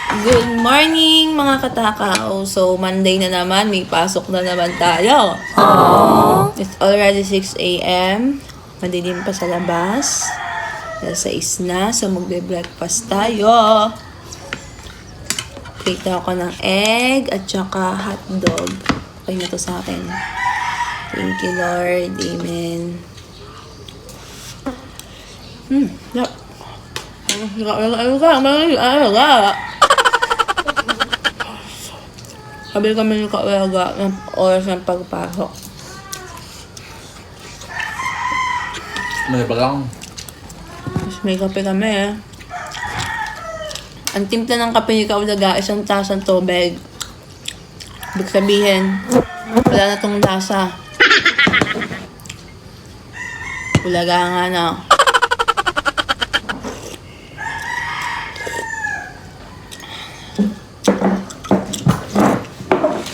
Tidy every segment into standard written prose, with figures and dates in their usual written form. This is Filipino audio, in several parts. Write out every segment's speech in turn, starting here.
Good morning mga katakaw. So, Monday na naman. May pasok na naman tayo. Aww. It's already 6 a.m. Madilim pa sa labas. Nasa 6 na. So, magbe-breakfast tayo. Plate ako ng egg at saka hotdog. Okay na to sa akin. Thank you, Lord. Amen. Yep. Sabi kami ng kaulaga ng oras ng pagpasok. May pa lang. Tapos may kape kami eh. Ang timpla ng kape ni kaulaga, 1 tasang tubig. Ibig sabihin, wala na tong lasa. Ulaga nga na.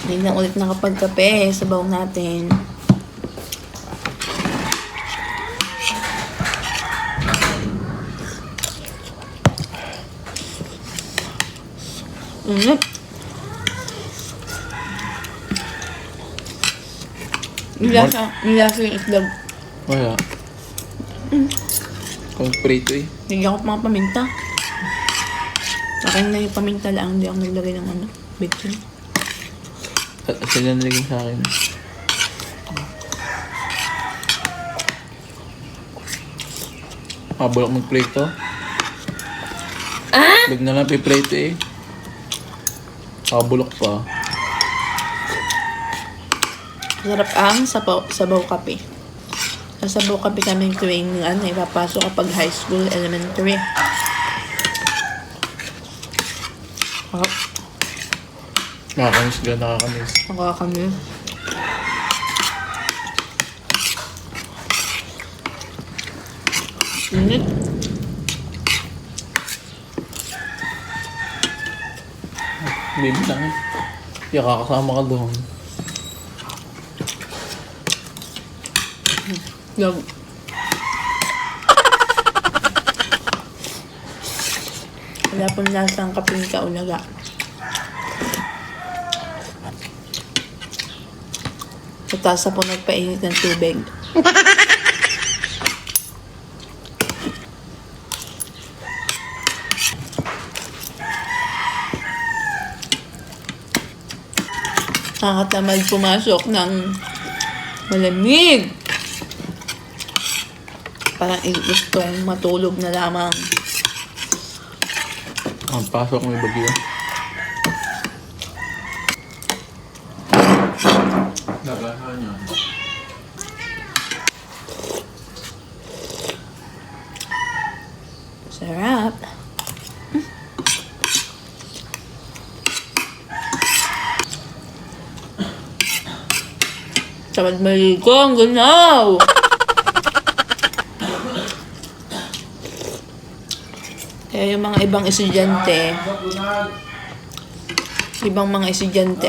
Tingnan ulit nakapagkape sa baw natin. Nilasa yung itlog. Wala. Kung prito eh. Hindi ako mga paminta. Akin na yung paminta lang. Hindi ako naglagay ng bacon. Sila nalagyan sa akin. Bulok mag-prito. Big na lang piprito eh. Bulok pa. Sarap ang sabaw kape. Sa sabaw kape kami tuwing ipapasok kapag high school, elementary. Nakakamiss ka, nakakamiss. Nakakamiss. Init. Baby lang eh. Kaya kakasama ka doon. Yung wala pong lasang kape ni kaulaga. Tasa po nagpainit ng tubig. Nakakatamad pumasok ng malamig. Parang gustong matulog na lamang. Ang pasok may bagyo. Nagahan niya. Sarap. Tamad maligo, ang ganaw. Kaya yung mga ibang estudyante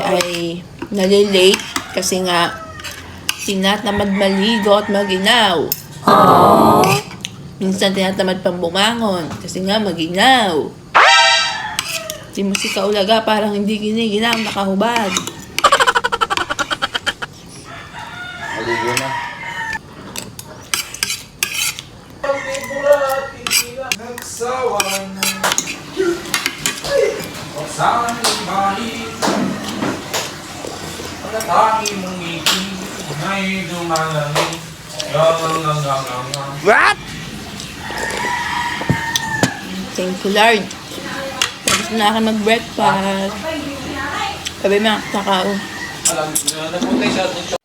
ay nalilate kasi nga tinatamad maligo at maginaw. Minsan tinatamad pang bumangon kasi nga maginaw. Si si kaulaga parang hindi giniginaw, nakahubad. Maligo na. Nagsawa na saan yung balik pagkatangi mong ngiti may dumalangin What? Thank you, Lord. Tapos na ako mag-breakfast. Sabi mga kakao. alam na napunta siya